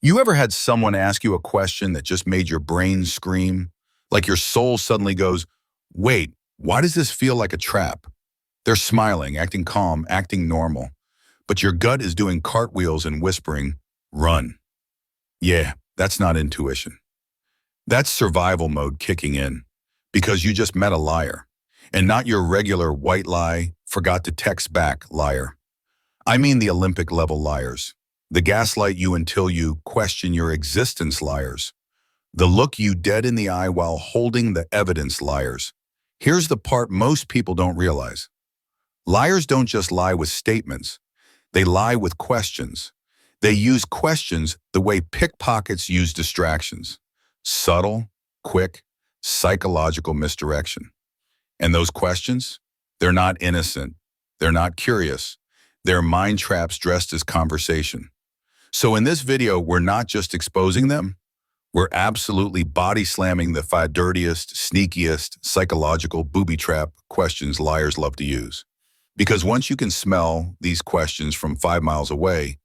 You ever had someone ask you a question that just made your brain scream? Like your soul suddenly goes, wait, why does this feel like a trap? They're smiling, acting calm, acting normal. But your gut is doing cartwheels and whispering, run. Yeah, that's not intuition. That's survival mode kicking in. Because you just met a liar. And not your regular white lie, forgot to text back liar. I mean the Olympic level liars. The gaslight you until you question your existence liars. The look you dead in the eye while holding the evidence liars. Here's the part most people don't realize. Liars don't just lie with statements. They lie with questions. They use questions the way pickpockets use distractions. Subtle, quick, psychological misdirection. And those questions? They're not innocent. They're not curious. They're mind traps dressed as conversation. So in this video, we're not just exposing them. We're absolutely body slamming the dirtiest, sneakiest, psychological booby trap questions liars love to use. Because once you can smell these questions from 5 miles away,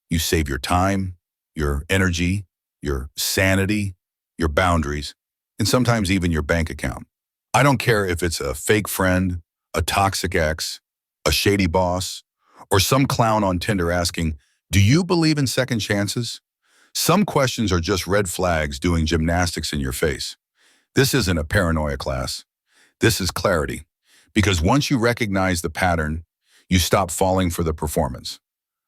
you save your time, your energy, your sanity, your boundaries, and sometimes even your bank account. I don't care if it's a fake friend, a toxic ex, a shady boss, or some clown on Tinder asking, do you believe in second chances? Some questions are just red flags doing gymnastics in your face. This isn't a paranoia class. This is clarity. Because once you recognize the pattern, you stop falling for the performance.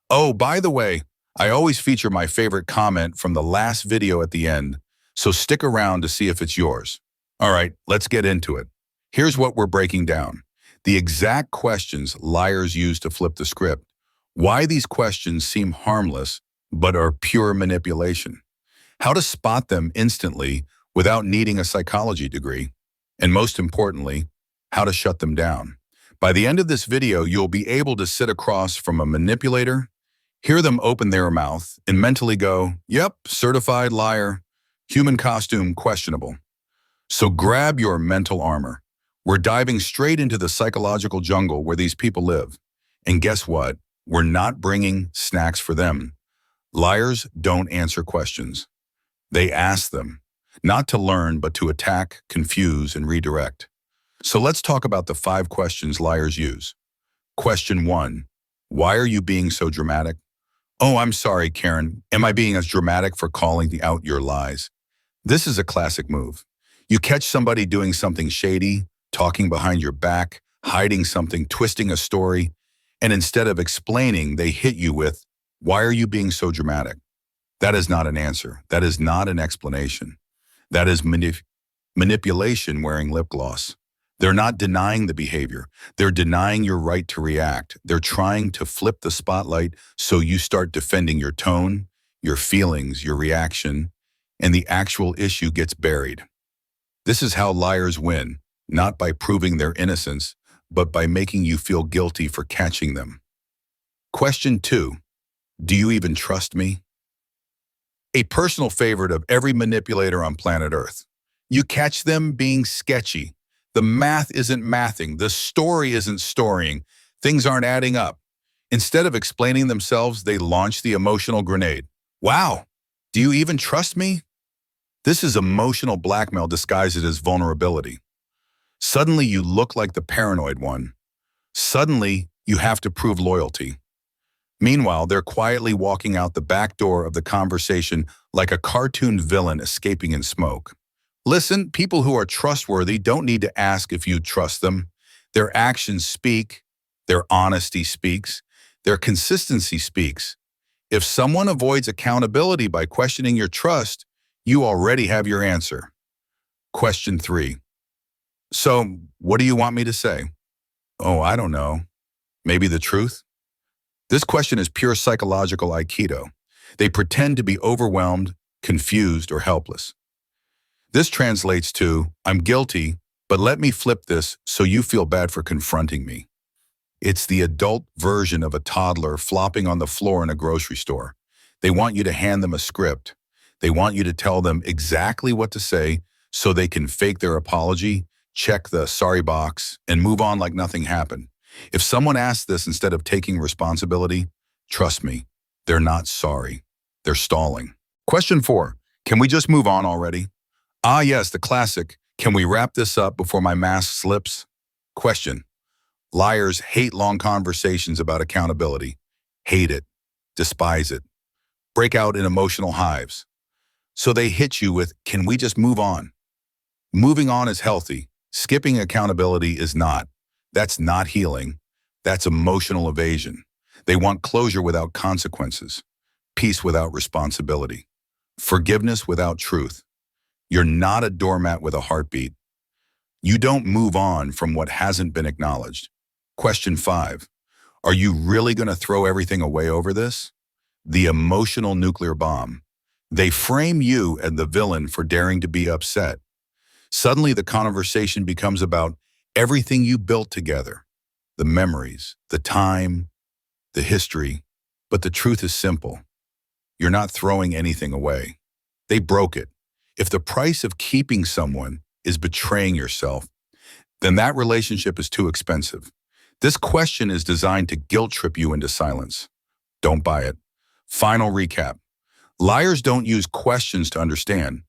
Oh, by the way, I always feature my favorite comment from the last video at the end, so stick around to see if it's yours. All right, let's get into it. Here's what we're breaking down. The exact questions liars use to flip the script. Why these questions seem harmless, but are pure manipulation. How to spot them instantly without needing a psychology degree. And most importantly, how to shut them down. By the end of this video, you'll be able to sit across from a manipulator, hear them open their mouth, and mentally go, yep, certified liar, human costume questionable. So grab your mental armor. We're diving straight into the psychological jungle where these people live. And guess what? We're not bringing snacks for them. Liars don't answer questions. They ask them, not to learn, but to attack, confuse, and redirect. So let's talk about the 5 questions liars use. Question 1, why are you being so dramatic? Oh, I'm sorry, Karen. Am I being as dramatic for calling out your lies? This is a classic move. You catch somebody doing something shady, talking behind your back, hiding something, twisting a story, and instead of explaining, they hit you with, why are you being so dramatic? That is not an answer. That is not an explanation. That is manipulation wearing lip gloss. They're not denying the behavior. They're denying your right to react. They're trying to flip the spotlight so you start defending your tone, your feelings, your reaction, and the actual issue gets buried. This is how liars win, not by proving their innocence, but by making you feel guilty for catching them. Question 2, do you even trust me? A personal favorite of every manipulator on planet Earth. You catch them being sketchy. The math isn't mathing. The story isn't storying. Things aren't adding up. Instead of explaining themselves, they launch the emotional grenade. Wow, do you even trust me? This is emotional blackmail disguised as vulnerability. Suddenly you look like the paranoid one. Suddenly you have to prove loyalty. Meanwhile, they're quietly walking out the back door of the conversation like a cartoon villain escaping in smoke. Listen, people who are trustworthy don't need to ask if you trust them. Their actions speak, their honesty speaks, their consistency speaks. If someone avoids accountability by questioning your trust, you already have your answer. Question 3. So, what do you want me to say? Oh, I don't know. Maybe the truth? This question is pure psychological aikido. They pretend to be overwhelmed, confused, or helpless. This translates to, I'm guilty, but let me flip this so you feel bad for confronting me. It's the adult version of a toddler flopping on the floor in a grocery store. They want you to hand them a script. They want you to tell them exactly what to say so they can fake their apology, check the sorry box, and move on like nothing happened. If someone asks this instead of taking responsibility, trust me, they're not sorry. They're stalling. Question 4. Can we just move on already? Ah, yes, the classic. Can we wrap this up before my mask slips? Question. Liars hate long conversations about accountability. Hate it. Despise it. Break out in emotional hives. So they hit you with, can we just move on? Moving on is healthy. Skipping accountability is not. That's not healing. That's emotional evasion. They want closure without consequences. Peace without responsibility. Forgiveness without truth. You're not a doormat with a heartbeat. You don't move on from what hasn't been acknowledged. Question 5. Are you really going to throw everything away over this? The emotional nuclear bomb. They frame you as the villain for daring to be upset. Suddenly the conversation becomes about everything you built together. The memories, the time, the history. But the truth is simple. You're not throwing anything away. They broke it. If the price of keeping someone is betraying yourself, then that relationship is too expensive. This question is designed to guilt trip you into silence. Don't buy it. Final recap. Liars don't use questions to understand.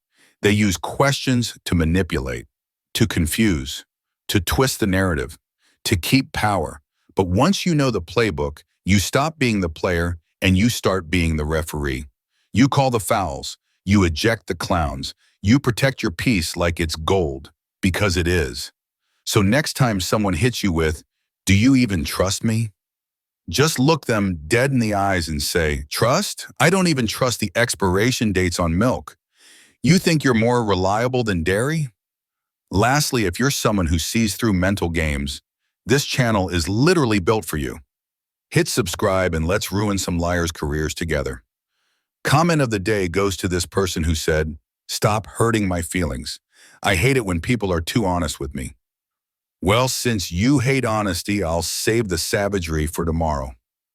They use questions to manipulate, to confuse, to twist the narrative, to keep power. But once you know the playbook, you stop being the player and you start being the referee. You call the fouls. You eject the clowns. You protect your peace like it's gold, because it is. So next time someone hits you with, do you even trust me? Just look them dead in the eyes and say, trust? I don't even trust the expiration dates on milk. You think you're more reliable than dairy? Lastly, if you're someone who sees through mental games, this channel is literally built for you. Hit subscribe and let's ruin some liars' careers together. Comment of the day goes to this person who said, stop hurting my feelings. I hate it when people are too honest with me. Well, since you hate honesty, I'll save the savagery for tomorrow.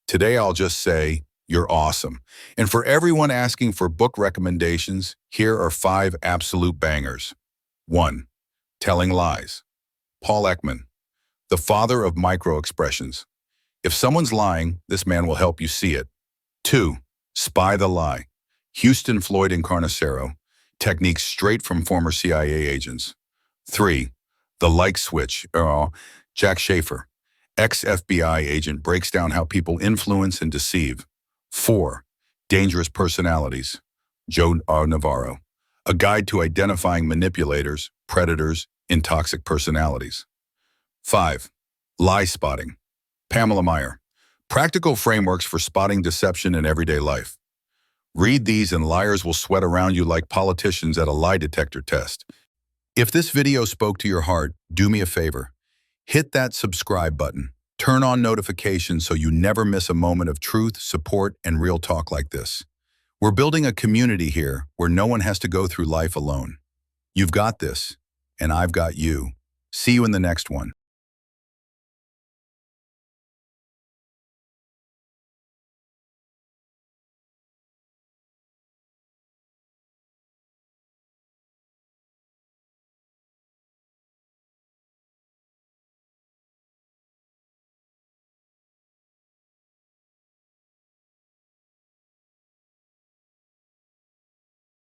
Today, I'll just say, you're awesome. And for everyone asking for book recommendations, here are 5 absolute bangers. 1. Telling Lies. Paul Ekman, the father of micro-expressions. If someone's lying, this man will help you see it. 2. Spy the Lie. Houston Floyd and Carnicero. Techniques straight from former CIA agents. 3. The Like Switch. Jack Schaefer, ex-FBI agent, breaks down how people influence and deceive. 4. Dangerous Personalities. Joe Navarro. A guide to identifying manipulators, predators, and toxic personalities. 5. Lie Spotting. Pamela Meyer. Practical frameworks for spotting deception in everyday life. Read these and liars will sweat around you like politicians at a lie detector test. If this video spoke to your heart, do me a favor. Hit that subscribe button. Turn on notifications so you never miss a moment of truth, support, and real talk like this. We're building a community here where no one has to go through life alone. You've got this, and I've got you. See you in the next one.